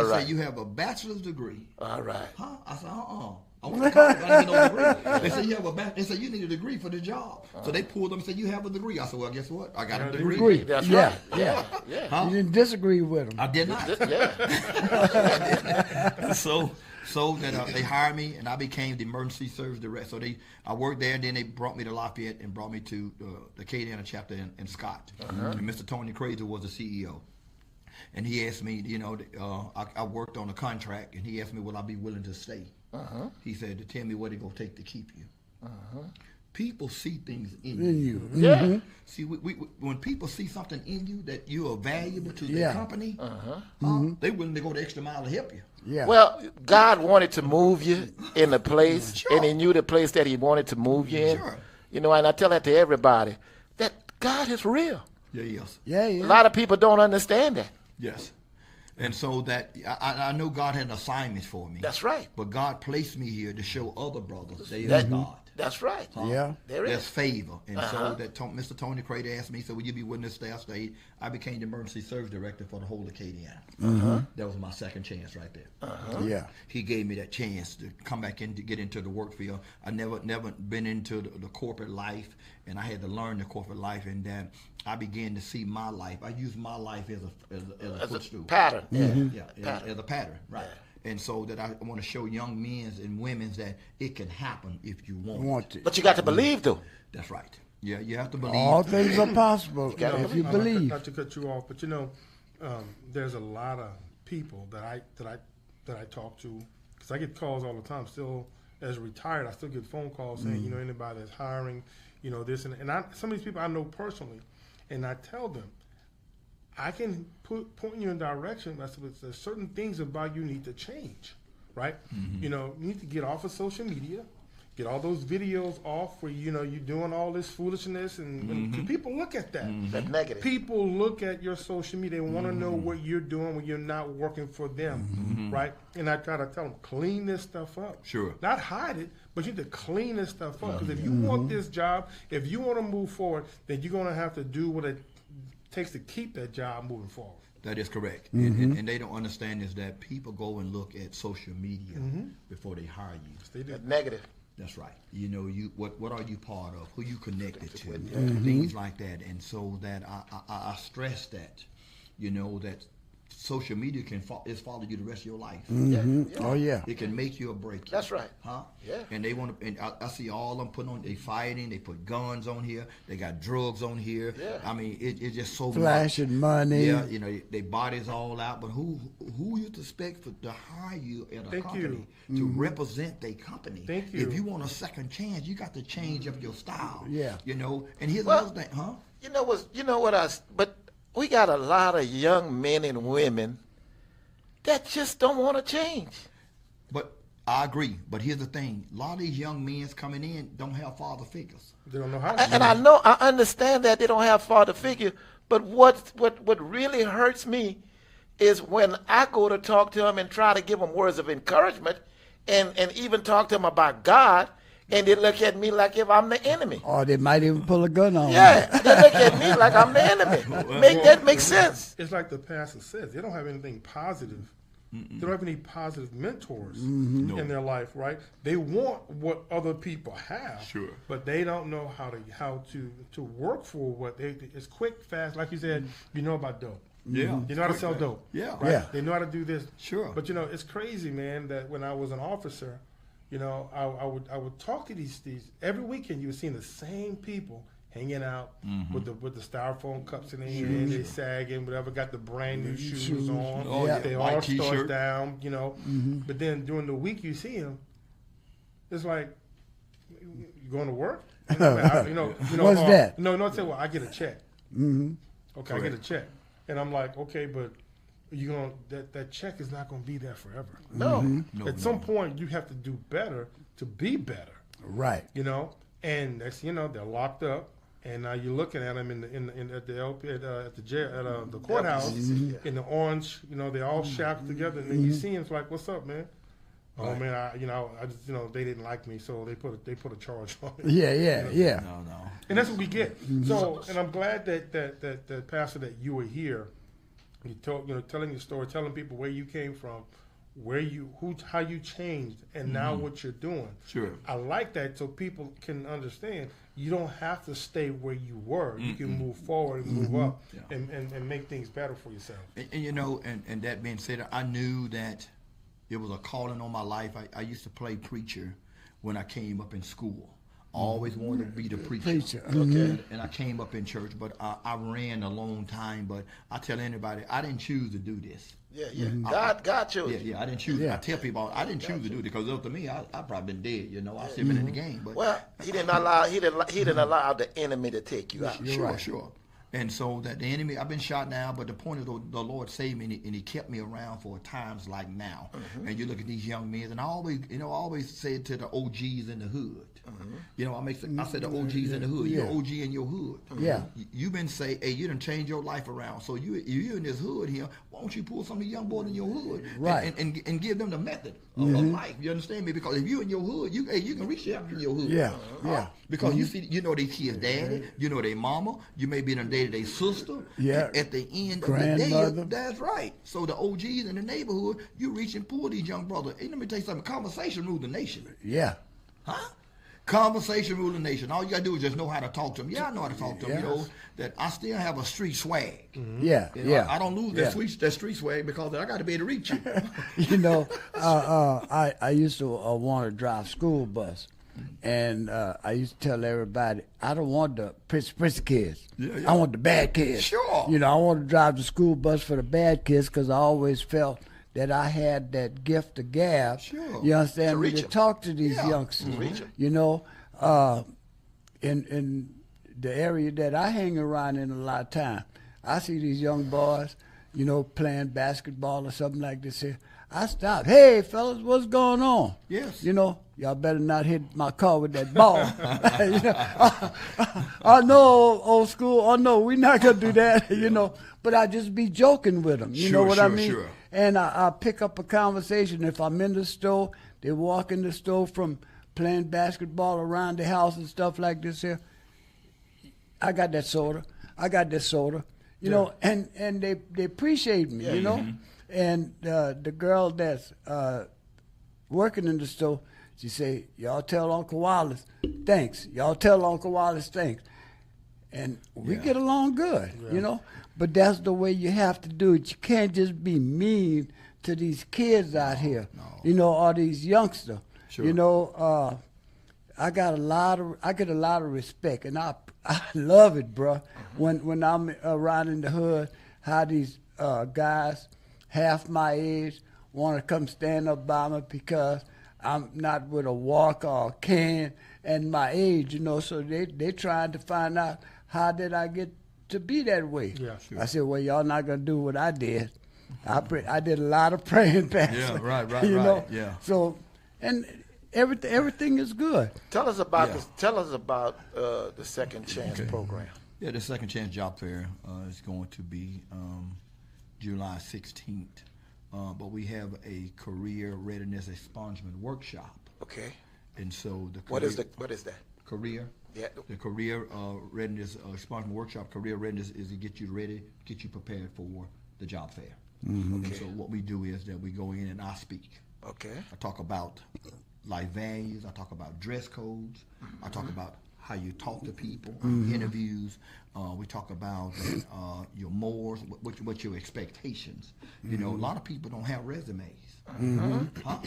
They say, you have a bachelor's degree. All right. Huh? I said, I went to college, but I didn't get no degree. They said, you have a bachelor. They said, you need a degree for the job. So they pulled them and said, you have a degree. I said, well, guess what? I got a degree. That's yeah, right. yeah. Yeah. Huh? You didn't disagree with them. I did not. Yeah. So that they hired me, and I became the emergency service director. So I worked there, and then they brought me to Lafayette and brought me to the Acadiana chapter in Scott. And Mr. Tony Crazer was the CEO. And he asked me, I worked on a contract, and he asked me, will I be willing to stay? He said, to tell me what it's going to take to keep you. People see things in you. Yeah. See, when people see something in you that you are valuable to their company, they're willing to go the extra mile to help you. Yeah. Well, God wanted to move you in a place, and He knew the place that He wanted to move you in. Sure. And I tell that to everybody, that God is real. Yeah, yes. Yeah, yeah. A lot of people don't understand that. Yes. And so that I know God had assignments for me. That's right. But God placed me here to show other brothers there is God. That's right. Yeah. There's favor. And so that Mr. Tony Crater asked me, so will you be willing to stay? I stayed. I became the emergency service director for the whole Acadiana. That was my second chance right there. Yeah. He gave me that chance to come back in to get into the work field. I never been into the corporate life, and I had to learn the corporate life, and then I began to see my life. I used my life as a footstool. Pattern. As a pattern, right. Yeah. And so that I want to show young men and women that it can happen if you want it. But you got to believe, though. That's right. Yeah, you have to believe. All things are possible if you believe. Not to cut you off, but there's a lot of people that I talk to, because I get calls all the time. Still, as retired, I still get phone calls saying, anybody that's hiring, this and some of these people I know personally, and I tell them, I can point you in a direction. There's certain things about you need to change, right? You need to get off of social media, get all those videos off where you're doing all this foolishness, and people look at that. That negative. People look at your social media. They want to know what you're doing when you're not working for them, right? And I try to tell them, clean this stuff up. Sure. Not hide it, but you need to clean this stuff up. Because if you want this job, if you want to move forward, then you're going to have to do what it takes to keep that job moving forward. That is correct. And they don't understand is that people go and look at social media before they hire you. They do. Negative. That's right. What are you part of? Who you connected to? Things like that. And so that I stress that, that social media is follow you the rest of your life. Oh yeah. It can make you or break you. That's right. Huh? Yeah. And they want to. And I see all of them putting on. They fighting. They put guns on here. They got drugs on here. Yeah. I mean, it's just so flashing much. money. Yeah. Their bodies all out. But who you expect to hire you at a company to represent their company? Thank you. If you want a second chance, you got to change up your style. Yeah. And here's another thing, huh? But we got a lot of young men and women that just don't want to change. But I agree. But here's the thing. A lot of these young men coming in don't have father figures. They don't know how to. And I understand that they don't have father figure, but what really hurts me is when I go to talk to them and try to give them words of encouragement and even talk to them about God, and they look at me like if I'm the enemy. Or they might even pull a gun on Yeah, they look at me like I'm the enemy. That makes sense. It's like the pastor says, they don't have anything positive. They don't have any positive mentors in their life, right? They want what other people have, Sure, but they don't know how to work for what it's quick, fast. Like you said, about dope. Yeah. You know how to sell dope. Yeah. Right? Yeah. They know how to do this. Sure. But it's crazy, man, that when I was an officer, I would talk to these every weekend. You were seeing the same people hanging out with the styrofoam cups in their hand, they sagging, whatever, got the brand new shoes on. Oh, yeah. They White all t-shirt. start down, But then during the week you see them, it's like, you going to work? What's that? No, I say, well, I get a check. Okay, Correct. I get a check, and I'm like, okay, but that check is not going to be there forever. No. At some point, you have to do better to be better. Right. And next, they're locked up, and now you're looking at them at the LP at the jail at the courthouse in the orange. They all shackled together, and then you see them. It's like, what's up, man? Oh man, I just they didn't like me, so they put a charge on me. Yeah. No. And that's what we get. So, and I'm glad that Pastor, that you were here, You talk, telling your story, telling people where you came from, how you changed, and now what you're doing. Sure. I like that, so people can understand. You don't have to stay where you were. You can move forward and move up, and make things better for yourself. And that being said, I knew that it was a calling on my life. I used to play preacher when I came up in school. I always wanted to be the preacher. Okay. And I came up in church, but I ran a long time. But I tell anybody, I didn't choose to do this. Yeah. God chose you. Yeah, I didn't choose. I tell people, I didn't choose to do it because up to me, I probably been dead. I still been in the game. But well, he didn't allow the enemy to take you out. Sure. And so that the enemy, I've been shot now, but the point of the Lord saved me, and he kept me around for times like now. And you look at these young men, and I always said to the OGs in the hood, I said the OGs in the hood, you're OG in your hood. Yeah. You've been saying, hey, you done changed your life around. So you in this hood here, why don't you pull some of the young boys in your hood and give them the method of life? You understand me? Because if you in your hood, you can reach out in your hood. Yeah. Because you see, these kids' daddy, their mama, you may be in a day-to-day sister. Yeah. At the end of Grandmother. the day, that's right. So the OGs in the neighborhood, you reach and pull these young brothers. Hey, let me tell you something. Conversation rule the nation. Yeah. Huh? Conversation rule the nation. All you gotta do is just know how to talk to them. Yeah, I know how to talk to them. That I still have a street swag. Yeah. I don't lose that street swag because I got to be able to reach you. I used to want to drive school bus, and I used to tell everybody, I don't want the pretty kids. I want the bad kids. Sure. I want to drive the school bus for the bad kids because I always felt that I had that gift to gab. Sure. You understand To me? reach To 'em. talk to these youngsters. In the area that I hang around in a lot of time, I see these young boys, playing basketball or something like this here. I stop. Hey, fellas, what's going on? Yes. Y'all better not hit my car with that ball. I know, old school. Oh, no, we're not going to do that, But I just be joking with them. You know what I mean? Sure. And I pick up a conversation. If I'm in the store, they walk in the store from playing basketball around the house and stuff like this here. I got that soda. And they appreciate me, And the girl that's working in the store, she say, y'all tell Uncle Wallace thanks. Y'all tell Uncle Wallace thanks. And we get along good, But that's the way you have to do it. You can't just be mean to these kids out here, or these youngsters. Sure. I get a lot of respect, and I love it, bro. When I'm around in the hood, how these guys half my age want to come stand up by me because I'm not with a walker or a can and my age, So they trying to find out how did I get to be that way. Yeah, sure. I said, well, y'all not gonna do what I did. I did a lot of praying, Pastor. Yeah, right. Yeah. So, and everything is good. Tell us about the Second Chance program. Yeah, the Second Chance Job Fair is going to be July 16th. But we have a career readiness expungement workshop. Okay. And so what is that? Career. Yeah. The career readiness expungement workshop. Career readiness is to get you ready, get you prepared for the job fair. Mm-hmm. Okay. So what we do is that we go in and I speak. Okay. I talk about life values. I talk about dress codes. I talk about how you talk to people, interviews. We talk about your mores, what your expectations. A lot of people don't have resumes. Huh?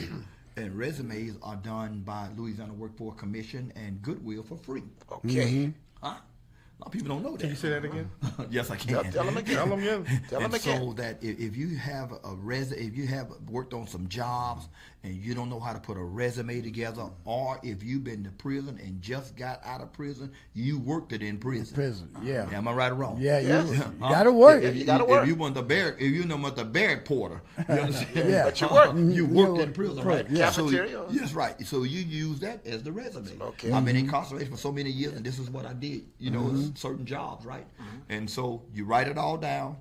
And resumes are done by Louisiana Workforce Commission and Goodwill for free. Okay. Huh? A lot of people don't know that. Can you say that again? Yes, I can. Tell them again. So that if you have if you have worked on some jobs and you don't know how to put a resume together, or if you've been to prison and just got out of prison, you worked it in prison. Yeah. Am I right or wrong? Yeah, Yes. you gotta work. You gotta work. If you want if you know what the Barrett Porter, you understand? Yeah. But you work. You worked in prison, right? Yeah. Cafeteria? Yes, right. So you use that as the resume. Okay. I've been incarcerated for so many years, and this is what I did. Certain jobs, right? And so you write it all down.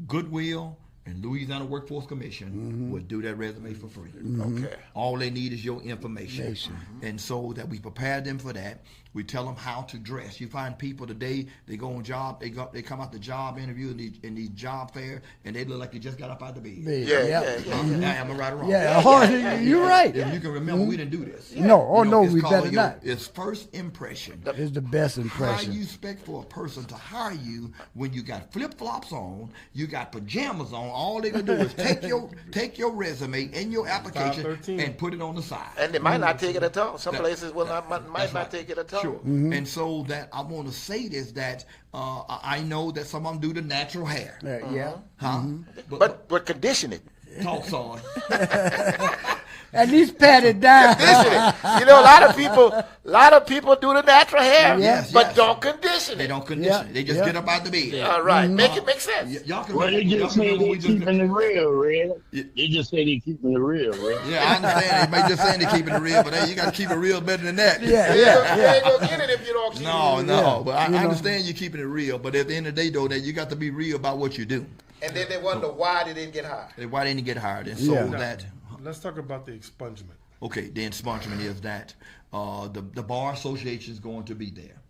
Goodwill and Louisiana Workforce Commission would do that resume for free. Okay. All they need is your information. And so that we prepare them for that. We tell them how to dress. You find people today, they go on job, they come out the job interview in these job fairs, and they look like they just got up out of the bed. Am I right or wrong? You're right. If you can remember, we didn't do this. No, we better not. It's first impression. It's the best impression. How you expect for a person to hire you when you got flip-flops on, you got pajamas on, all they're going to do is take your resume and your application and put it on the side. And they might not take it at all. Some places might not take it at all. Sure. And so that I want to say this, that I know that some of them do the natural hair. But condition it. Talk, son. At least pat it down. Condition it. You know, a lot of people do the natural hair, but don't condition it. They don't condition it. They just get up out the bed. All right, make it make sense. They just say they're keeping it real, Red. They just say they're keeping it real, Red. Yeah, I understand. They may just say they're keeping it real, but hey, you got to keep it real better than that. You ain't gonna get it if you don't keep it real. No. But I understand you're keeping it real, but at the end of the day, though, that you got to be real about what you do. And then they wonder why they didn't get hired. Why they didn't get hired, and so that. Let's talk about the expungement. Okay, the expungement is that the Bar Association is going to be there.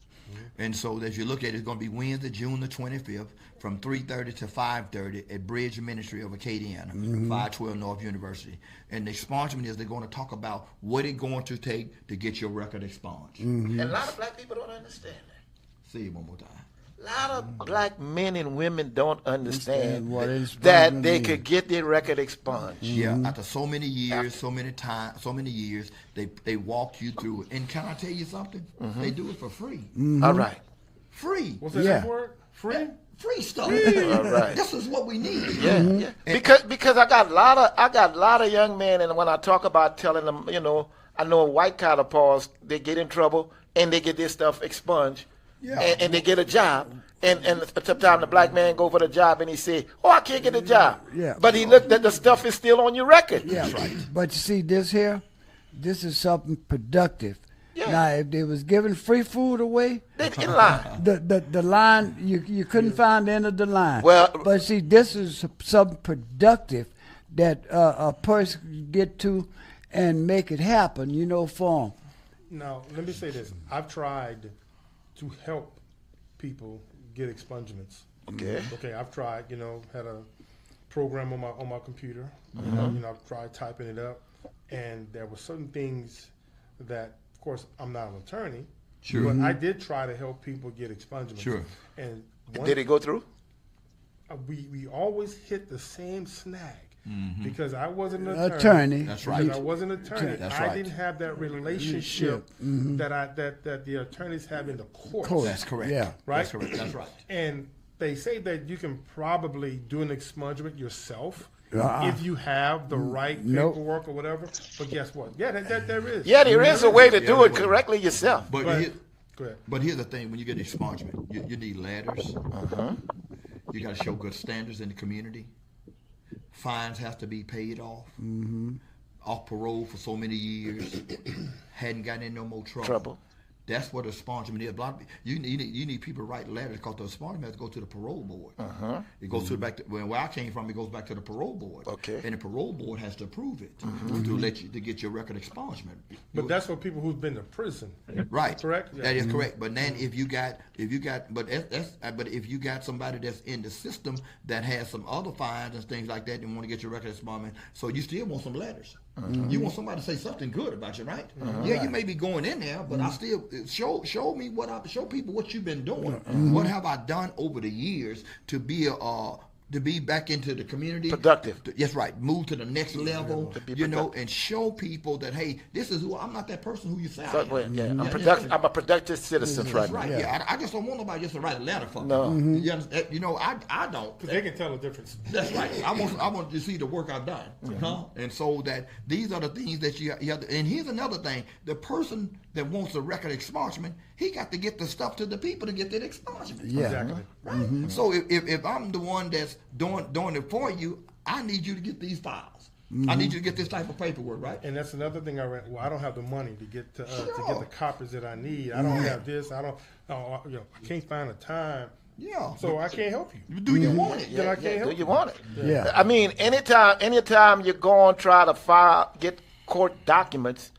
And so as you look at it, it's going to be Wednesday, June the 25th from 3:30 to 5:30 at Bridge Ministry of Acadiana, 512 North University. And the expungement is they're going to talk about what it's going to take to get your record expunged. And a lot of black people don't understand that. Say it one more time. A lot of black men and women don't understand what that they could get their record expunged. Yeah, after so many years, so many years, they walk you through it. And can I tell you something? They do it for free. All right. Free. What's that word? Free? Free stuff. All right. This is what we need. Yeah. Because I got a lot of young men, and when I talk about telling them, you know, I know white collar Pauls, they get in trouble and they get this stuff expunged. And they get a job, and sometimes the black man go for the job and he say, "Oh, I can't get a job." But he looked at the stuff is still on your record. That's right. But you see, this is something productive. Now, if they was giving free food away, they'd in line. The line you couldn't find the end of the line. Well, but see, this is something productive that a person can get to and make it happen. You know, for them. Now, let me say this: I've tried to help people get expungements. Okay, I've tried, you know, had a program on my computer. You know, I've tried typing it up, and there were certain things that, of course, I'm not an attorney, but I did try to help people get expungements. And did it go through? We always hit the same snag. Because I wasn't an attorney. That's right. I wasn't an attorney. That's I right. didn't have that relationship that the attorneys have in the courts. That's correct. Yeah. Right? That's correct. That's right. And they say that you can probably do an expungement yourself if you have the right paperwork or whatever. But guess what? Yeah, there is. Yeah, there is a way to do it correctly yourself. But go ahead. But here's the thing: when you get expungement, you need letters. You got to show good standards in the community. Fines have to be paid off. Off parole for so many years. Hadn't gotten in no more trouble. That's what a expungement is. You need people to write letters because the expungement has to go to the parole board. It goes to back to where I came from. It goes back to the parole board. Okay. And the parole board has to approve it to get your record expungement. But that's for people who've been to prison. Right. Correct. Yeah. That is correct. But then if you got somebody that's in the system that has some other fines and things like that and want to get your record expungement, so you still want some letters. You want somebody to say something good about you, right? Yeah, you may be going in there, but I still show people what you've been doing. What have I done over the years to be back into the community? Productive. Yes, right. Move to the next level, you know, and show people that, hey, this is who I'm not that person who you say I am. I'm a productive citizen That's right right. now. Yeah, I just don't want nobody just to write a letter for me. No. You know, I don't. Because they can tell the difference. That's right. I want to see the work I've done. And so that these are the things that you have to, and here's another thing. The person that wants a record expungement, he got to get the stuff to the people to get that expungement. Yeah. Exactly. Right? So if I'm the one that's doing it for you, I need you to get these files. I need you to get this type of paperwork, right? And that's another thing I read. Well, I don't have the money to get to get the copies that I need. I don't have this. I can't find the time. Yeah. So I can't help you. Do you want it? Then I can't help Do you want it? Yeah. I mean, anytime you go and try to get court documents,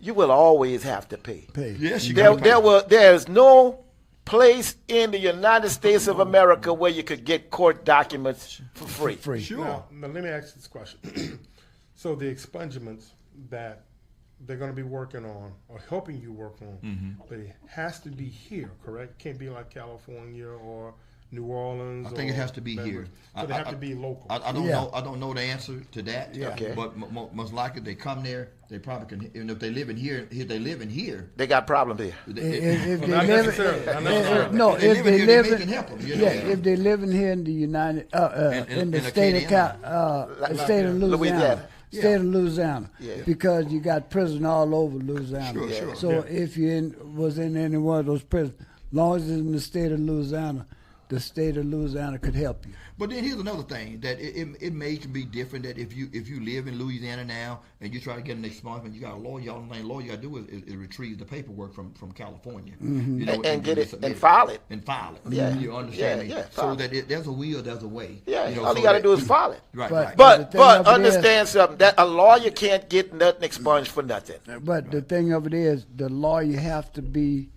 you will always have to pay. Yes, you There, got to pay. there's no place in the United States of America where you could get court documents for free. Sure. Now, let me ask you this question. So the expungements that they're going to be working on or helping you work on, but it has to be here, correct? Can't be like California or New Orleans. I think it has to be here. So they have to be local. I don't Yeah. know. I don't know the answer to that. Yeah. Okay. But most likely they come there. They probably can. And if they live in here, they live in here. They got problems here. If Well, they not live, necessarily. Not necessarily. no, If they if live in they here, live they in, can help 'em, you yeah, know. if they live in here in the United, in the state of state of Louisiana, state of Louisiana, Yeah. because you got prison all over Louisiana. Sure, sure. So if you was in any one of those prisons, long as it's in the state of Louisiana, the state of Louisiana could help you. But then here's another thing that it may be different. That if you live in Louisiana now and you try to get an expungement, you got a lawyer. All the lawyer you got to do is retrieve the paperwork from California, you know, And get it submit and file it. and file it. Yeah. You understand Yeah, me? yeah, So file that there's a will, there's a way. Yeah, you know, all so you got to that- do is file it. Right, But- right. the thing But of it understand something, that a lawyer can't get nothing expunged for nothing. But the thing of it is, the lawyer have to be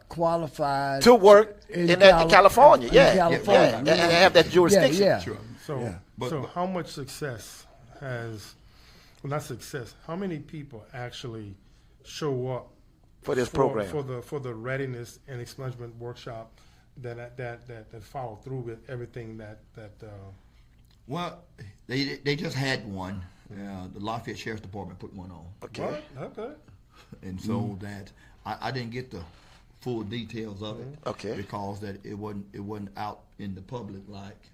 qualified To work in California, yeah. California. Yeah, and have that jurisdiction. Yeah, yeah. Sure. So, Yeah. But- how much success has, well, not success, how many people actually show up For this program. for the readiness and expungement workshop that follow through with everything that Well, they just had one. The Lafayette Sheriff's Department put one on, Okay. Okay. and so that I didn't get the full details of it. Okay. Because that it wasn't out in the public like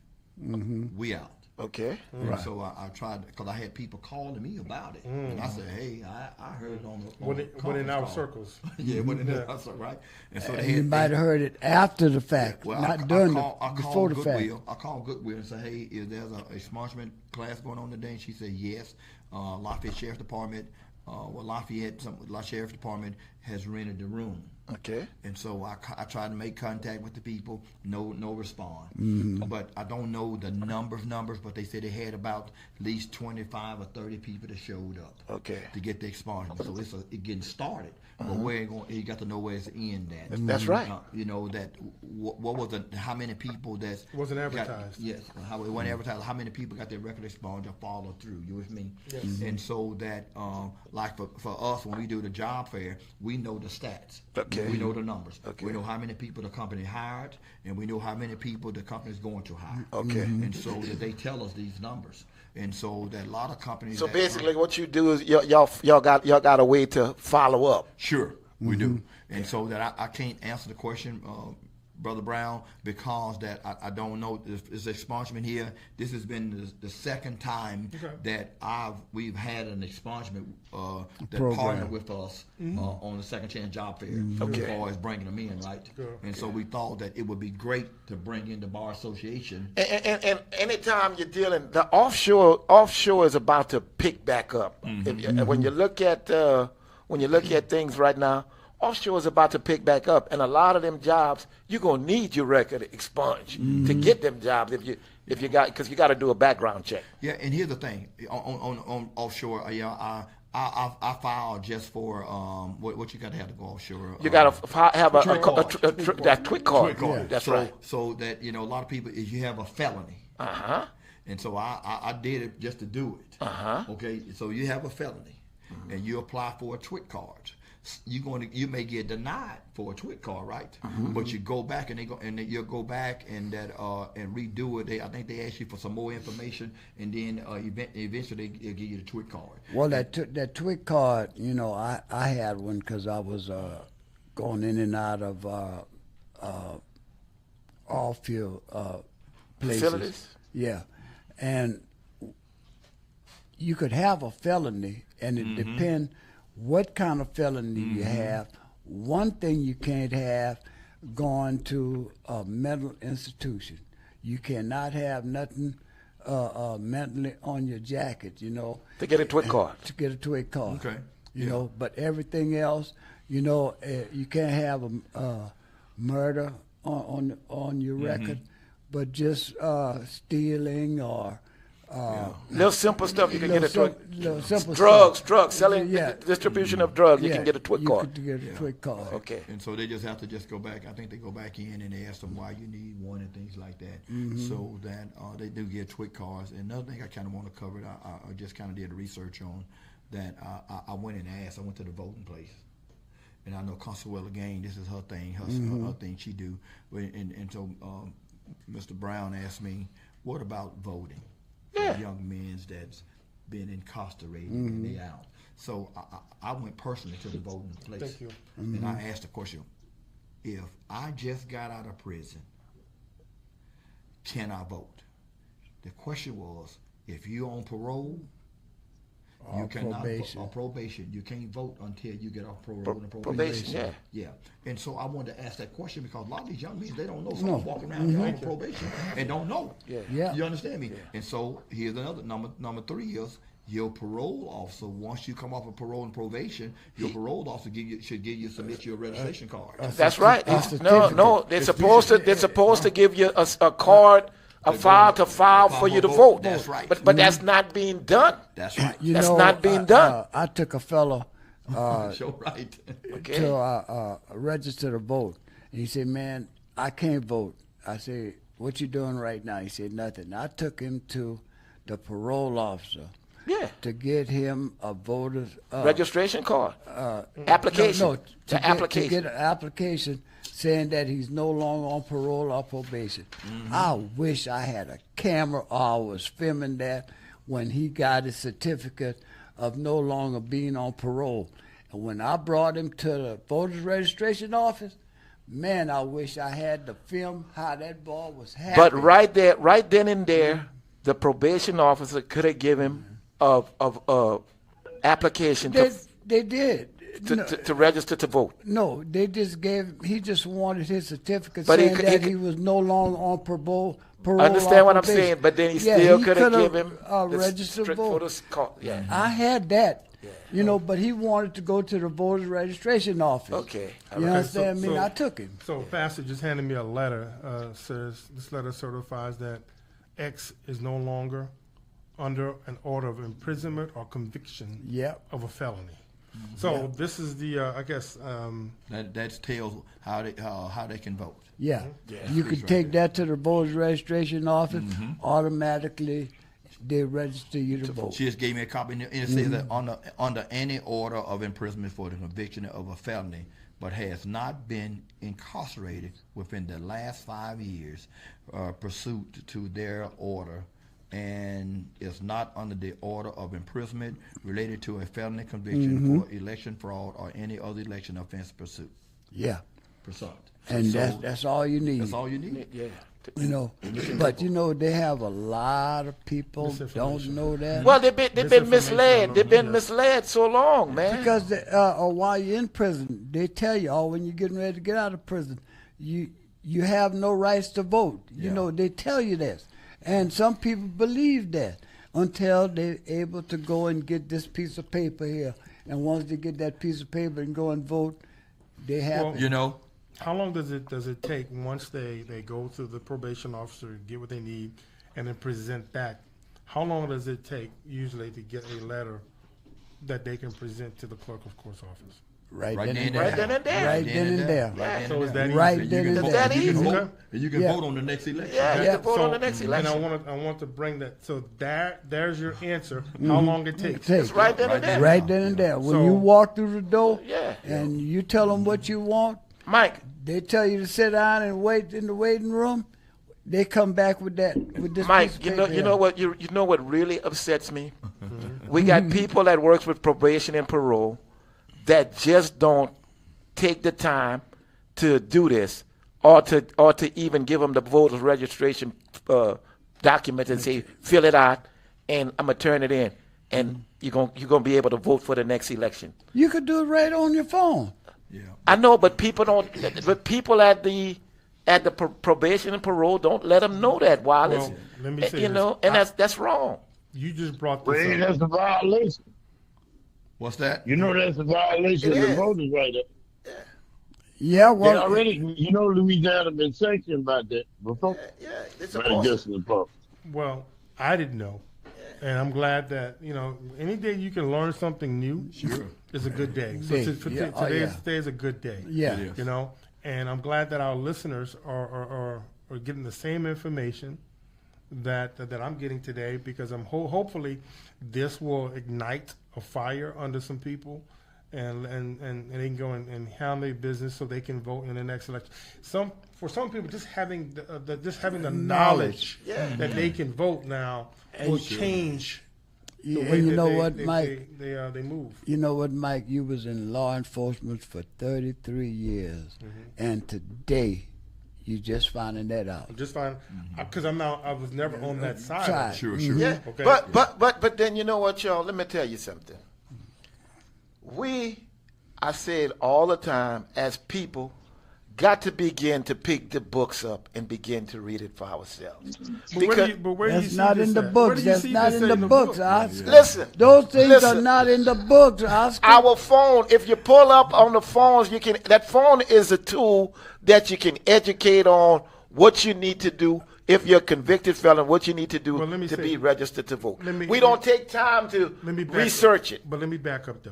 we out. Okay. And so I tried, because I had people calling me about it, and I said, "Hey, I heard it on the When in our conference call." circles. Yeah, when in our circles, right? And so And they you might have heard it after the fact, Well, not I during called before the fact. Goodwill. I called Goodwill and said, "Hey, is there a expungement class going on today?" And she said, "Yes." Lafayette Sheriff's Department, Lafayette Sheriff's Department has rented the room. Okay. And so I tried to make contact with the people, no response. But I don't know the numbers, but they said they had about at least 25 or 30 people that showed up. Okay. To get the expungement. So it's getting started. But where it going, you got to know where it's end at. That's right. You know that what was the how many people that's It wasn't got- advertised. yes, how it wasn't advertised. How many people got their record expunged or followed through? You with me? Yes. And so that like for us when we do the job fair, we know the stats. Okay. We know the numbers. Okay. We know how many people the company hired, and we know how many people the company is going to hire. Okay. And so that they tell us these numbers. And so that a lot of companies. So that- basically, what you do is y'all got a way to follow up. Sure, we do. And so that I can't answer the question, Brother Brown, because that I don't know. This expungement here, this has been the second time that we've had an expungement that program. partnered with us on the Second Chance Job Fair Okay. as far as bringing them in, right? And so we thought that it would be great to bring in the Bar Association. And anytime you're dealing, the offshore is about to pick back up. When you look at things right now, offshore is about to pick back up, and a lot of them jobs you're gonna need your record expunged to get them jobs if you got, because you got to do a background check. Yeah, and here's the thing on offshore. I filed just for what you got to have to go offshore. You got to have a Twit card. that twit card. Twit card. That's so, right. So that a lot of people is you have a felony. And so I did it just to do it. Okay, so you have a felony, and you apply for a twit card. You may get denied for a twit card, right? But you go back and you'll go back and redo it. I think they ask you for some more information, and then eventually they'll give you the twit card. Well, that twit card, I had one because I was going in and out of all field places. Facilities? Yeah, and you could have a felony, and it depends what kind of felony you have. One thing you can't have, going to a mental institution. You cannot have nothing mentally on your jacket, To get a twit card. to get a twit card. Okay. You know, but everything else, you can't have a murder on your record, but just stealing or Little simple stuff you can get a twig. little simple Drugs, selling, Yeah. distribution of drugs. You Yeah, can get a twig you card. could get a twig card. Okay. And so they just have to just go back. I think they go back in and they ask them why you need one and things like that. So that they do get twig cards. And another thing I kind of want to cover, I just kind of did research on that. I went and asked. I went to the voting place. And I know Consuela Gain, this is her thing, her thing she do. And so Mr. Brown asked me, what about voting? Yeah. For young men that's been incarcerated and they out. So I went personally to the voting place. Thank you. And I asked the question, if I just got out of prison, can I vote? The question was, if you're on parole, you cannot probation. or probation. You can't vote until you get off parole and Probation, yeah. Yeah. And so I wanted to ask that question because a lot of these young men, they don't know. Someone walking around here on probation and don't know. Yeah. You understand me? And so here's another number 3 is your parole officer. Once you come off of parole and probation, your parole officer should submit you a registration card. That's right. No. They're supposed to give you a card, a file to file for you to vote. That's right. But that's not being done. That's right. That's not being done. I took a fellow So right. Okay. to register to vote. And he said, man, I can't vote. I said, what you doing right now? He said, nothing. I took him to the parole officer Yeah. to get him a voter's Registration card. Application. No, The application. to get an application saying that he's no longer on parole or probation. I wish I had a camera or I was filming that when he got his certificate of no longer being on parole. And when I brought him to the voter's registration office, man, I wish I had the film how that boy was happy. But right then and there, the probation officer could have given him a application they did. to register to vote. No, they just he just wanted his certificate But saying that he was no longer on parole. Understand or what I'm probation. saying? But then he still could have given him the registered strict vote. voters card. Yeah. I had that, but he wanted to go to the voter's registration office. Okay. You understand me? so- I took him. So Pastor just handed me a letter. Says this letter certifies that X is no longer under an order of imprisonment or conviction Yep. of a felony. So this is the I guess That tells how they can vote. Yeah. You could take that to the voter's registration office. Automatically, they register you to vote. She just gave me a copy, and it says that under any order of imprisonment for the conviction of a felony, but has not been incarcerated within the last 5 years, pursuant to their order, and is not under the order of imprisonment related to a felony conviction for election fraud or any other election offense pursuit. Yeah. Pursuant. And So that's all you need. that's all you need. Yeah. But they have a lot of people don't know that. Well, they've been misled. They've been misled so long, man. Because while you're in prison, they tell you, when you're getting ready to get out of prison, you have no rights to vote. They tell you this. And some people believe that until they're able to go and get this piece of paper here. And once they get that piece of paper and go and vote, they have Well, how long does it take once they go to the probation officer, get what they need, and then present that? How long does it take usually to get a letter that they can present to the clerk of court's office? Right Right then and then there. and there. Right then and there. Yeah. So is that easy? Right then and vote, there. that you can easy. vote, and you can Yeah. vote on the next election. Yeah, you can vote on the next election. And I want to bring that. So there's your answer. How long it takes? It's right then and there. Right then and there. When So- you walk through the door Yeah. and you tell them what you want, Mike, they tell you to sit down and wait in the waiting room. They come back with this piece Mike, of you know paper. what really upsets me? We got people that works with probation and parole that just don't take the time to do this, or to even give them the voter's registration document and say fill it out, and I'm gonna turn it in, and you're gonna be able to vote for the next election. You could do it right on your phone. Yeah. I know, but people don't. But people at the probation and parole don't let them know that, Wallace. Well, let me say and this. that's wrong. You just brought Well, this up. that's a violation. What's that? That's a violation of the voters' right there. Yeah, They well, already, Louisiana been sanctioned about that before. Yeah, it's By the Justice Department. Well, I didn't know. And I'm glad that, any day you can learn something new is a good day. So today is a good day. Yeah. And I'm glad that our listeners are getting the same information that I'm getting today, because I'm hopefully this will ignite a fire under some people, and they can go and handle their business so they can vote in the next election. For some people, just having the knowledge that they can vote now will change the way that they move. You know what, Mike? You was in law enforcement for 33 years, and today you just finding that out. I'm just finding, because I was never on that side. Sure. Yeah. Okay. But then you know what, y'all? Let me tell you something. I say it all the time, as people, got to begin to pick the books up and begin to read it for ourselves. That's not in the books. That's not in the books, Oscar. Listen. Those things are not in the books, Oscar. Our phone, if you pull up on the phones, that phone is a tool that you can educate on what you need to do. If you're a convicted felon, what you need to do to be registered to vote. We don't take time to research it. But let me back up, though.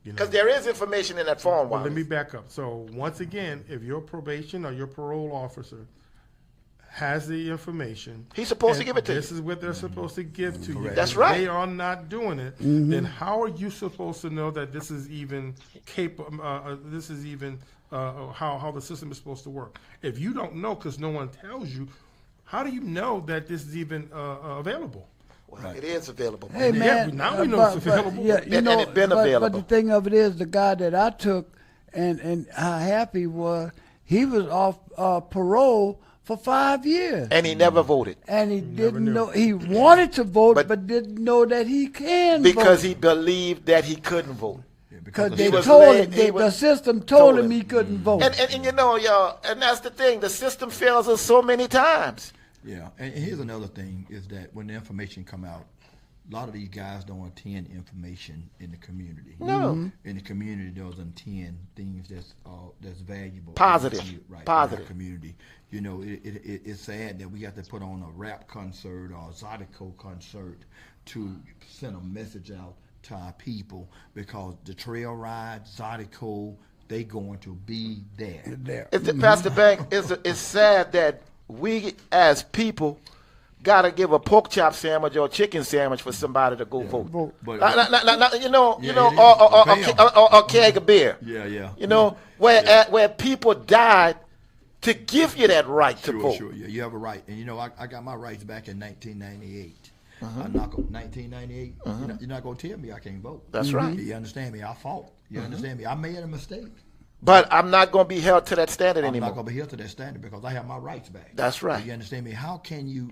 Because there is information in that phone. Let me back up. So once again, if your probation or your parole officer has the information, he's supposed to give it to you. This is what they're supposed to give to you. That's right. They are not doing it. Then how are you supposed to know that this is even capable? This is even how the system is supposed to work. If you don't know, because no one tells you, how do you know that this is even available? Well, it is available. Hey, man, now we know it's available. And it's been available. But the thing of it is, the guy that I took, and how happy was, he was off parole for 5 years. And he never voted. And he didn't know. He wanted to vote, but didn't know that he can vote. Because he believed that he couldn't vote. Because they told him, the system told him he couldn't vote. And y'all, and that's the thing. The system fails us so many times. Yeah, and here's another thing, is that when the information come out, a lot of these guys don't attend information in the community. No. In the community, they'll attend things that's valuable. Positive. Right, Positive. In our community. It's sad that we have to put on a rap concert or a Zydeco concert to send a message out to our people, because the trail ride, Zydeco, they going to be there. Pastor Bank, it's sad that we as people got to give a pork chop sandwich or a chicken sandwich for somebody to go vote. Or a keg of beer. Where people died to give you that right to vote. Sure, you have a right. And I got my rights back in 1998. 1998. You're not going to tell me I can't vote. That's right. You understand me? I fought. You understand me? I made a mistake. But I'm not going to be held to that standard anymore. I'm not going to be held to that standard because I have my rights back. That's right. You understand me? How can you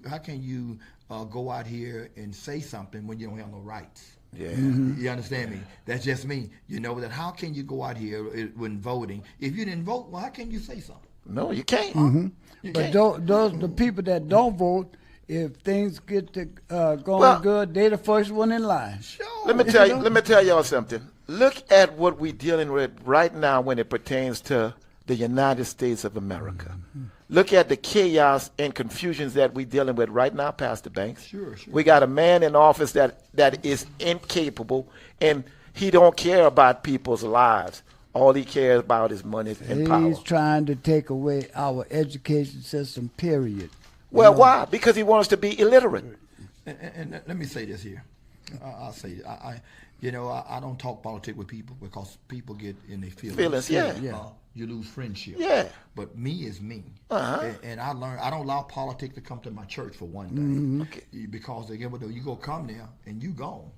go out here and say something when you don't have no rights? Yeah. You understand me? That's just me. That how can you go out here when voting? If you didn't vote, well, how can you say something? No, you can't. But those the people that don't vote, if things get to going good, they're the first one in line. Sure. Let me tell y'all something. Look at what we're dealing with right now when it pertains to the United States of America. Look at the chaos and confusions that we're dealing with right now, Pastor Banks. Sure. We got a man in office that is incapable, and he don't care about people's lives. All he cares about is money and power. He's trying to take away our education system, period. Well, why? Because he wants us to be illiterate. And let me say this here. I'll say it. I don't talk politics with people because people get in their feelings. You lose friendship. Yeah. But me is me. And I learned I don't allow politics to come to my church for one thing. Okay. Because again, you go come there and you gone.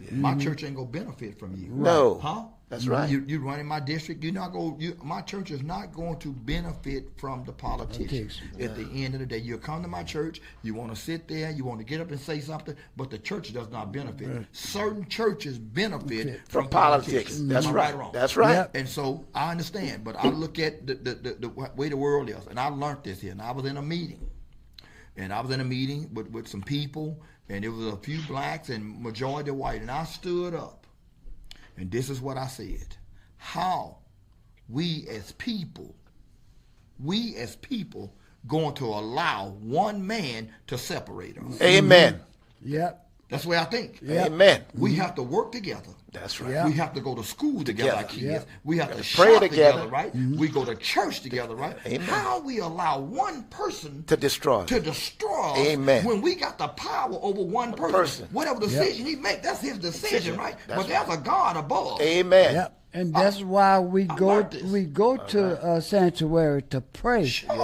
My church ain't gonna benefit from you. No. Huh? That's right. You run in my district. My church is not going to benefit from the politicians. At the end of the day, you come to my church. You want to sit there. You want to get up and say something, but the church does not benefit. Right. Certain churches benefit from politics. That's right. Right or wrong? That's right. Yep. And so I understand, but I look at the way the world is, and I learned this here. And I was in a meeting, with some people, and there was a few blacks and majority white, and I stood up. And this is what I said. How we as people going to allow one man to separate us. Amen. Yep. That's the way I think. Yeah. Amen. We have to work together. That's right. Yeah. We have to go to school together, our kids. Yeah. We have to pray shop together. together, right? We go to church together, right? Amen. How we allow one person To destroy. to destroy us Amen. when we got the power over one person. Whatever decision he makes, that's his decision, right? That's but there's a God above. Amen. Yep. And that's why we like this. go to a sanctuary to pray.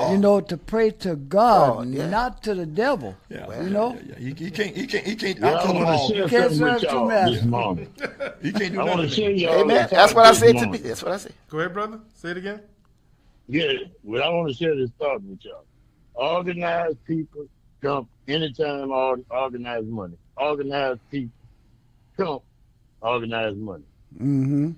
You know, to pray to God, not to the devil. Yeah. You know? Yeah. He can't. Well, I I tell him want all. to share Can't something with serve two y'all masters. this morning. He can't do I want to nothing. share y'all. Amen. the That's what I thought said this to me. morning. That's what I said. Go ahead, brother. Say it again. Yeah, well, I want to share this thought with y'all. Organized people come anytime organized money. Organized people come organized money. Mm-hmm.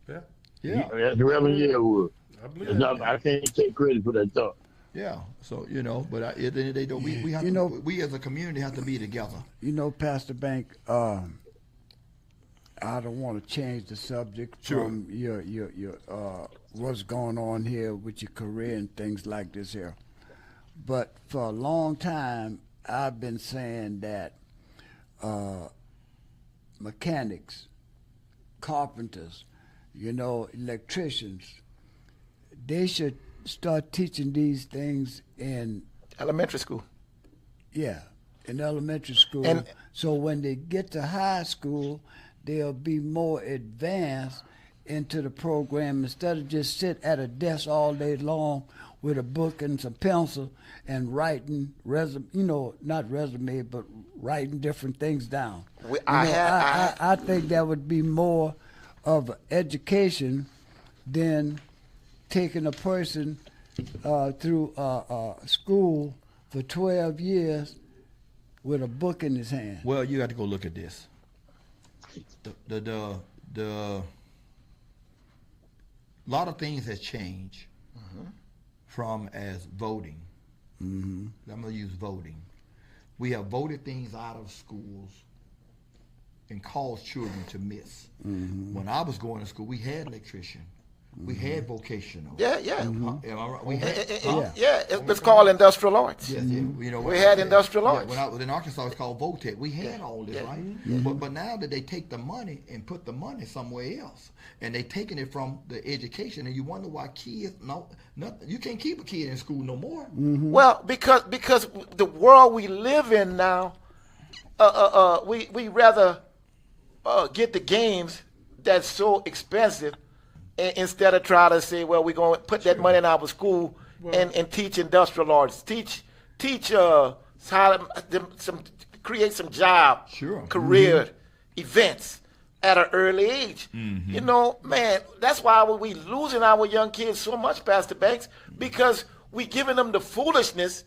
Yeah, Yeah. That's the Reverend Yearwood. I believe It's that. not, I can't take credit for that thought. Yeah. So but at the end of the day, though, we have You to, know- we as a community have to be together. You know, Pastor Bank, I don't want to change the subject Sure. from your what's going on here with your career and things like this here. But for a long time, I've been saying that mechanics, carpenters, electricians, they should start teaching these things in Elementary school. in elementary school. And- So when they get to high school, they'll be more advanced into the program instead of just sit at a desk all day long with a book and some pencil and writing not resume, but writing different things down. I think that would be more of an education than taking a person through school for 12 years with a book in his hand. Well, you got to go look at this. The lot of things has changed from as voting. I'm gonna use voting. We have voted things out of schools and caused children to miss. When I was going to school, we had electrician. We had vocational. Yeah, yeah. Am I right? We had, It's called industrial arts. Yes, We had industrial arts. When I was in Arkansas, it's called VOTEC. We had all this, right? But now that they take the money and put the money somewhere else, and they taking it from the education, and you wonder why kids you can't keep a kid in school no more. Well, because the world we live in now, we rather get the games that's so expensive instead of try to say, well, we're going to put that money in our school and teach industrial arts, teach how to create some job, career events at an early age. You know, man, that's why we losing our young kids so much, Pastor Banks, because we giving them the foolishness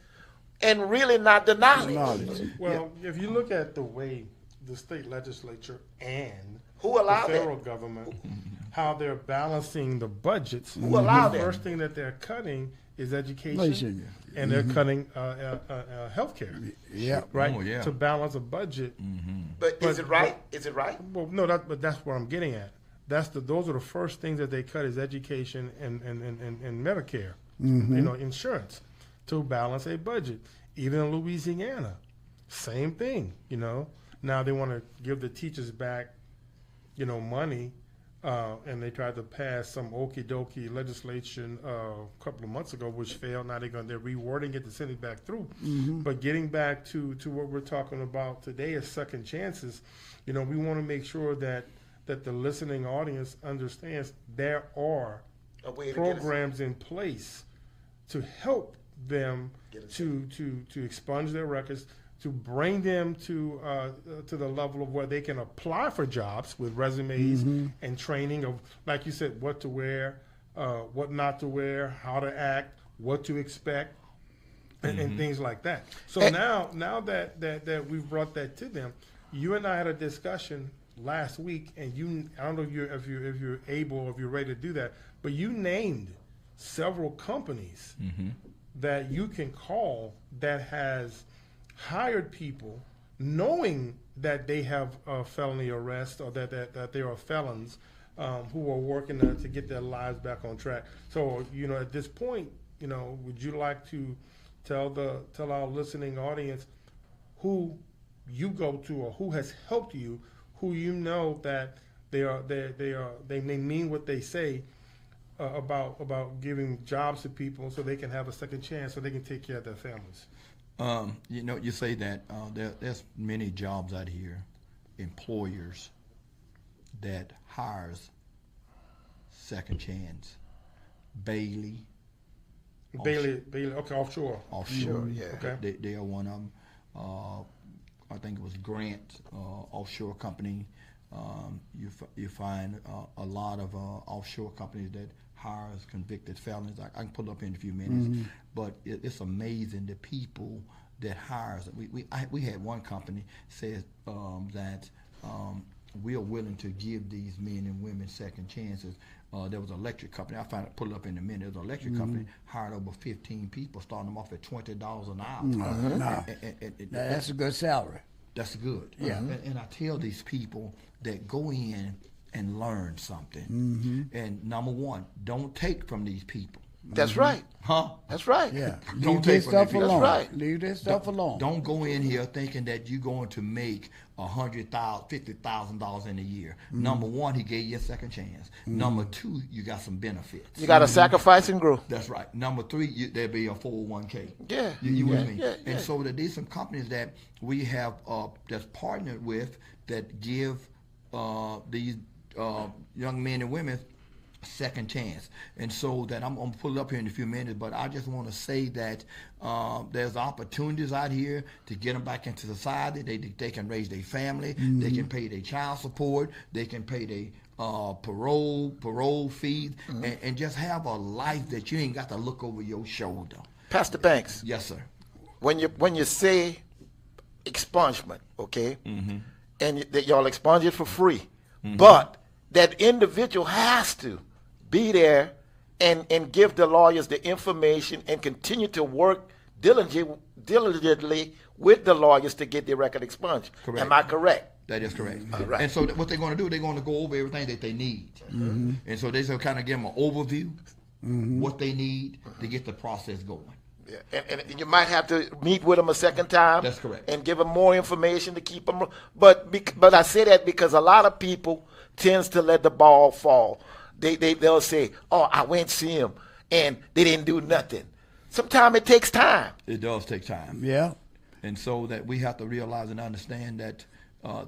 and really not the knowledge. Well, if you look at the way the state legislature and Who allowed the that? federal government, how they're balancing the budgets, Who allowed the that? first thing that they're cutting is education, Education. and they're cutting health care. Yeah. Right? Oh, yeah. To balance a budget. But is it right? Is it right? Well, no, but that's where I'm getting at. Those are the first things that they cut is education and Medicare, insurance, to balance a budget. Even in Louisiana, same thing. Now they want to give the teachers back, money, and they tried to pass some okie dokie legislation a couple of months ago, which failed. Now they're rewording it to send it back through. But getting back to what we're talking about today is second chances. We want to make sure that the listening audience understands there are A way to programs in place to help them to expunge their records, to bring them to the level of where they can apply for jobs with resumes and training of, like you said, what to wear, what not to wear, how to act, what to expect, and things like that. So now that we've brought that to them, you and I had a discussion last week, and I don't know if you're able or if you're ready to do that, but you named several companies that you can call that has hired people knowing that they have a felony arrest or that they are felons who are working to get their lives back on track. So, at this point, would you like to tell our listening audience who you go to, or who has helped you, who you know that they mean what they say about giving jobs to people so they can have a second chance, so they can take care of their families. You say that there's many jobs out here, employers that hires second chance. Bailey, okay, offshore. Offshore, yeah. Okay. They are one of them. I think it was Grant, offshore company. You find a lot of offshore companies that hires convicted felons. I can pull up in a few minutes, but it's amazing the people that hires. We had one company says that we are willing to give these men and women second chances. There was an electric company. I found it, pull it up in a minute. There was an electric company hired over 15 people, starting them off at $20 an hour. That's a good salary. That's good. Yeah. And I tell these people that go in and learn something. And number one, don't take from these people. That's right. Huh? That's right. Yeah. Don't Leave take this from stuff the people. alone. That's right. Leave this stuff alone. Don't go in here thinking that you're going to make $100,000, $50,000 in a year. Number one, he gave you a second chance. Number two, you got some benefits. You got to sacrifice and grow. That's right. Number three, there'll be a 401k. Yeah. You with me? Yeah. And so that there's some companies that we have that's partnered with that give these young men and women second chance. And so that I'm going to pull it up here in a few minutes, but I just want to say that there's opportunities out here to get them back into society. They can raise their family. They can pay their child support. They can pay their parole fees, and just have a life that you ain't got to look over your shoulder. Pastor Banks, Yes, sir. when you say expungement, okay, and that y'all expunge it for free, but that individual has to be there and give the lawyers the information and continue to work diligently with the lawyers to get their record expunged. Correct. Am I correct? That is correct. right. And so what they're going to do, they're going to go over everything that they need. And so they're going to kind of give them an overview, what they need to get the process going. Yeah. And you might have to meet with them a second time. That's correct. And give them more information to keep them. But I say that because a lot of people tends to let the ball fall. They'll say, "Oh, I went to see him, and they didn't do nothing." Sometimes it takes time. It does take time. Yeah. And so that we have to realize and understand that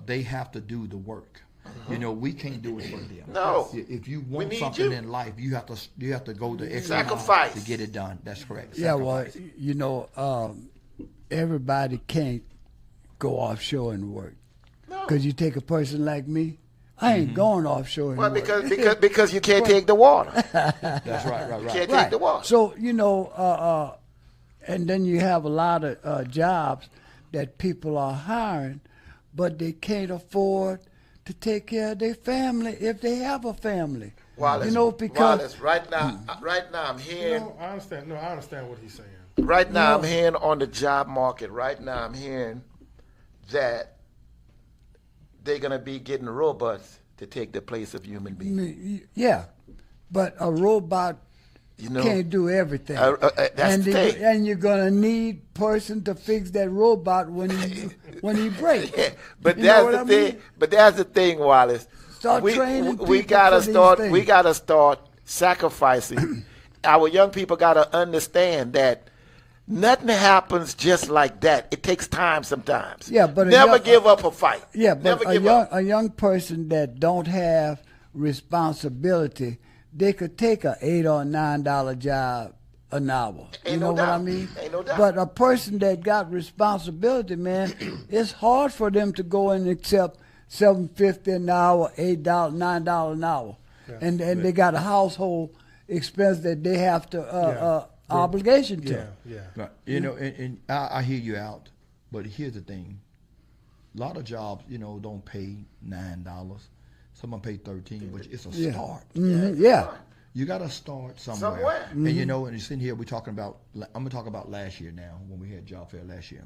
they have to do the work. You know, we can't do it for them. No. If you We want need something you. in life, you have to go the extra mile Sacrifice. to get it done. That's correct. Yeah, well, Sacrifice. everybody can't go offshore and work. No. Because you take a person like me, I ain't going offshore and Well, work. because you can't take the water. That's right. You Right. can't Right. take the water. So, and then you have a lot of jobs that people are hiring, but they can't afford to take care of their family if they have a family. Wallace, Because Wallace, right now I'm hearing. I understand. No, I understand what he's saying. Right now, I'm hearing on the job market. Right now, I'm hearing that they're gonna be getting robots to take the place of human beings. yeah, but a robot You know, can't do everything. that's and the thing. and you're gonna need person to fix that robot when he breaks. Yeah, but You know that's what the I thing. mean? But that's the thing, Wallace. Start we, training we people gotta for these start. things. We gotta start sacrificing. Our young people gotta understand that nothing happens just like that. It takes time sometimes. Yeah, but never give up a fight. Yeah, but never give up. a young person that don't have responsibility, they could take a $8 or $9 job an hour. Ain't You no know what I doubt. mean? Ain't no doubt. But a person that got responsibility, man, it's hard for them to go and accept $7.50 an hour, $8, $9 an hour, and they got a household expense that they have to obligation to. Yeah. Right. You know, and I hear you out, but here's the thing: a lot of jobs, don't pay $9. Some pay $13, but it's a start. Yeah. You got to start somewhere. And and you're sitting here. I'm gonna talk about last year now when we had job fair last year.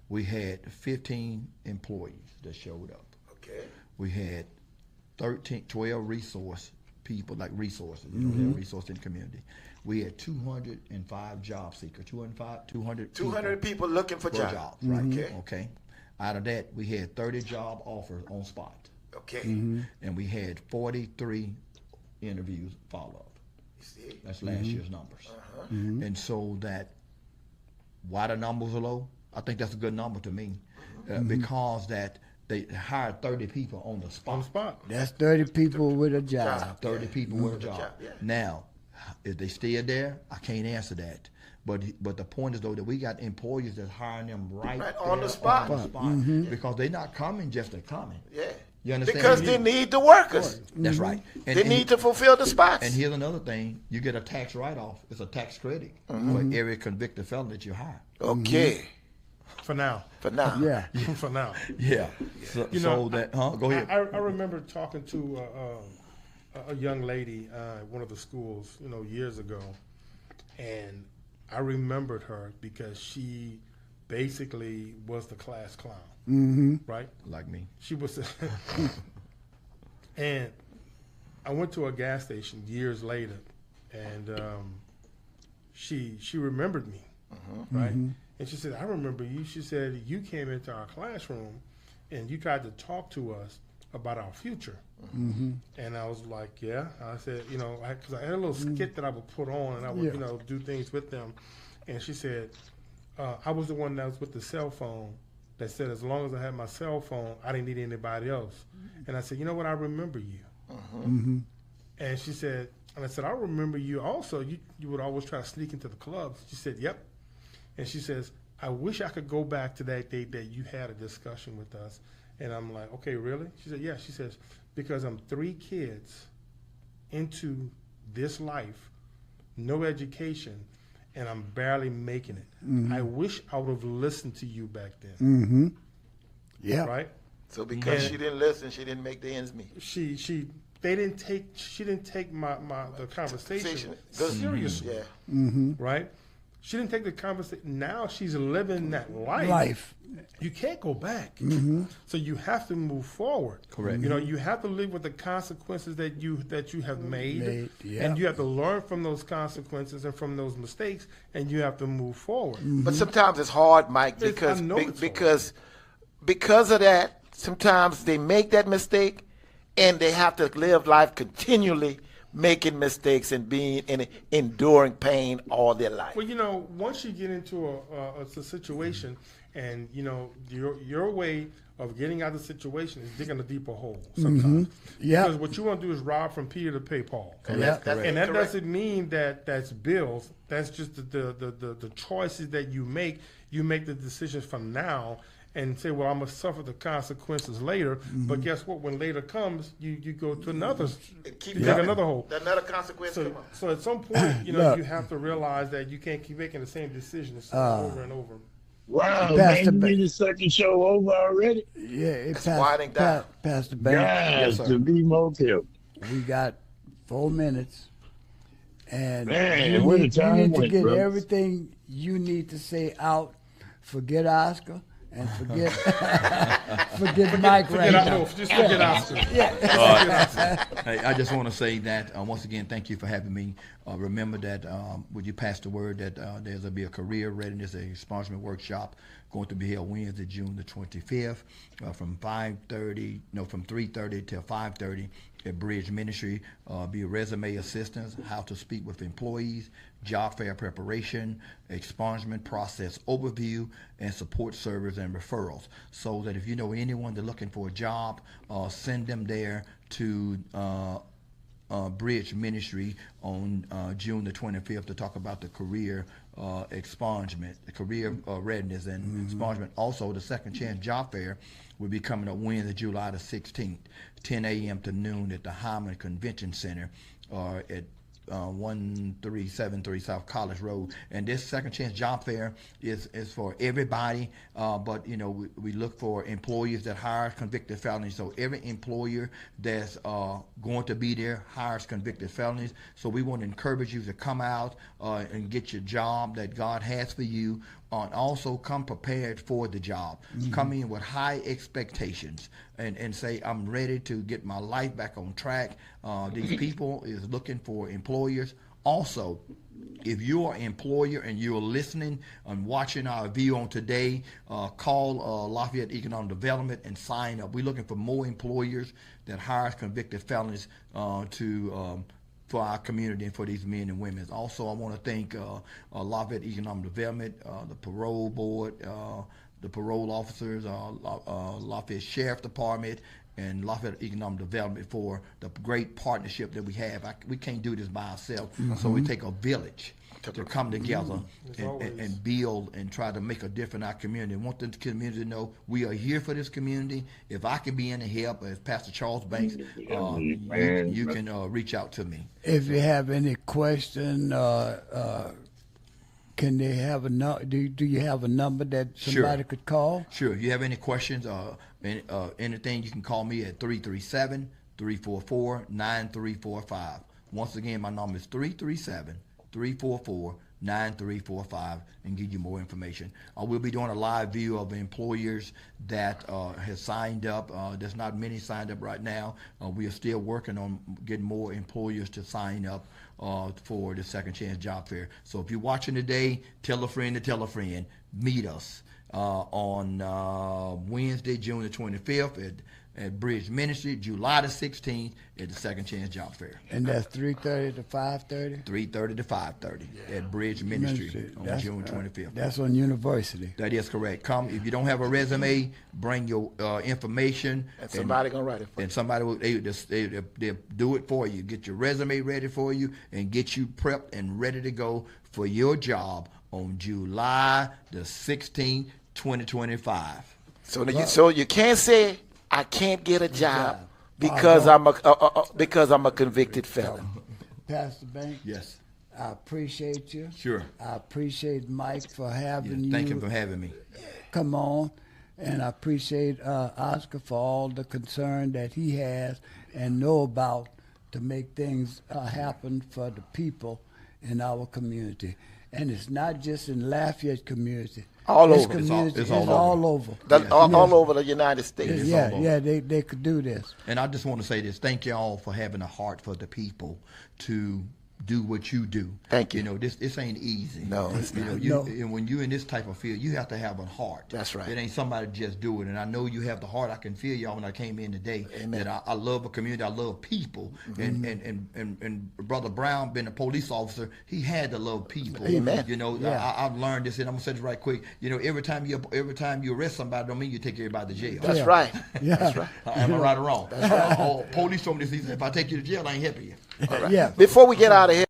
We had 15 employees that showed up. Okay. We had 12 resource people, like resources, they're resource in the community. We had 205 job seekers, 200 200 people looking for for jobs. jobs, right? Okay. Okay. Out of that, we had 30 job offers on spot. Okay. And we had 43 interviews followed. That's last year's numbers. And so that, why the numbers are low, I think that's a good number to me, because that they hired 30 people on the spot. On the spot. That's 30 people with a job. 30 people with a job. Yeah. Now, if they still there, I can't answer that. But the point is, though, that we got employers that hiring them right on there the spot. on the spot. Because they're not coming just to coming. Yeah. You understand? Because they need the workers. That's right. And, They need to fulfill the spots. And here's another thing: you get a tax write-off. It's a tax credit for every convicted felon that you hire. Okay. For now. For now. Yeah. For now. Yeah. So, You know, go ahead. I remember talking to a young lady at one of the schools, years ago, and I remembered her because she basically was the class clown, right? Like me. She was, and I went to a gas station years later, and she remembered me, right? And she said, "I remember you." She said, "You came into our classroom, and you tried to talk to us about our future." And I was like, "Yeah." I said, because I had a little skit that I would put on, and I would, do things with them. And she said, "I was the one that was with the cell phone that said as long as I had my cell phone, I didn't need anybody else." And I said, "You know what? I remember you." And she said, and I said, "I remember you also. You would always try to sneak into the clubs." She said, "Yep." And she says, "I wish I could go back to that day that you had a discussion with us." And I'm like, "Okay, really?" She said, "Yeah." She says, "Because I'm 3 kids into this life, no education, and I'm barely making it. I wish I would have listened to you back then." Yeah. Right? So because she didn't listen, she didn't make the ends meet. She didn't take the conversation seriously. Yeah. Right? She didn't take the conversation. Now she's living that life. You can't go back. So you have to move forward. Correct. You have to live with the consequences that you have made. And you have to learn from those consequences and from those mistakes, and you have to move forward. But sometimes it's hard, Mike, because because of that, sometimes they make that mistake, and they have to live life continually making mistakes and being enduring pain all their life. Well, once you get into a situation, and your way of getting out of the situation is digging a deeper hole sometimes. Because what you want to do is rob from Peter to pay Paul. And that doesn't mean that that's bills. That's just the choices that you make. You make the decisions from now and say, well, I'm going to suffer the consequences later. But guess what? When later comes, you go to another, you dig another hole. Another consequence come up. So at some point, you have to realize that you can't keep making the same decisions over and over. Wow, man, you mean the second show over already? Yeah, it's winding down. Pastor Ben. Yes, to be more careful. We got 4 minutes. And Man, you need to went, get bro. everything you need to say out. Forget Oscar and forget Mike right now. Just forget Oscar. Hey, I just want to say that once again, thank you for having me. Remember that would you pass the word that there's going to be a career readiness, a expungement workshop going to be held Wednesday, June the 25th, from 3:30 till 5:30 at Bridge Ministry. Be resume assistance, how to speak with employees, job fair preparation, expungement process overview, and support servers and referrals. So that if you know anyone that's looking for a job, send them there to Bridge Ministry on June the 25th to talk about the career expungement, the career readiness and expungement. Also, the Second Chance Job Fair will be coming up Wednesday, July the 16th, 10 a.m. to noon at the Hyman Convention Center at 1373 South College Road. And this Second Chance Job Fair is for everybody, but we look for employers that hire convicted felonies. So every employer that's going to be there hires convicted felonies. So we want to encourage you to come out and get your job that God has for you. And also come prepared for the job. Come in with high expectations and say, I'm ready to get my life back on track. These people is looking for employers Also, if you are an employer and you're listening and watching our video on today, call Lafayette Economic Development and sign up. We're looking for more employers that hire convicted felons for our community and for these men and women. Also, I want to thank Lafayette Economic Development, the parole board, the parole officers, Lafayette Sheriff Department, and Lafayette Economic Development for the great partnership that we have. We can't do this by ourselves, so we take a village to come together and build and try to make a difference in our community. I want the community to know we are here for this community. If I can be any help, as Pastor Charles Banks, you can reach out to me. If you have any question, can they have do you have a number that somebody could call? Sure. If you have any questions, anything, you can call me at 337-344-9345. Once again, my number is 337-344-9345 and give you more information. We'll be doing a live view of employers that has signed up. There's not many signed up right now. We are still working on getting more employers to sign up for the Second Chance Job Fair. So if you're watching today, tell a friend to tell a friend. Meet us on Wednesday, June the 25th at Bridge Ministry, July the 16th at the Second Chance Job Fair. And that's 3:30 to 5:30? 3:30 to 5:30 at Bridge Ministry on June 25th. That's on University. That is correct. Come, if you don't have a resume, bring your information. And somebody going to write it for you. And somebody will they'll do it for you. Get your resume ready for you and get you prepped and ready to go for your job on July the 16th, 2025. So you can't say I can't get a job because I'm a convicted felon. Pastor Banks? Yes. I appreciate you. Sure. I appreciate Mike for having you. Thank you for having me. Come on. And I appreciate Oscar for all the concern that he has and know about to make things happen for the people in our community. And it's not just in Lafayette community. All over. It's all over. All over the United States. They could do this. And I just want to say this. Thank you all for having a heart for the people to do what you do. Thank you. You know, this ain't easy. No, it's not. And when you're in this type of field, you have to have a heart. That's right. It ain't somebody just do it. And I know you have the heart. I can feel y'all when I came in today. Amen. That I love a community. I love people. And Brother Brown, being a police officer, he had to love people. Amen. You know, I've learned this, and I'm gonna say this right quick. You know, every time you arrest somebody, don't mean you take everybody to jail. That's right. Yeah. That's right. Am I right or wrong? That's right. Police told me this. He said, if I take you to jail, I ain't helping you. All right. Yeah. Before we get out of here.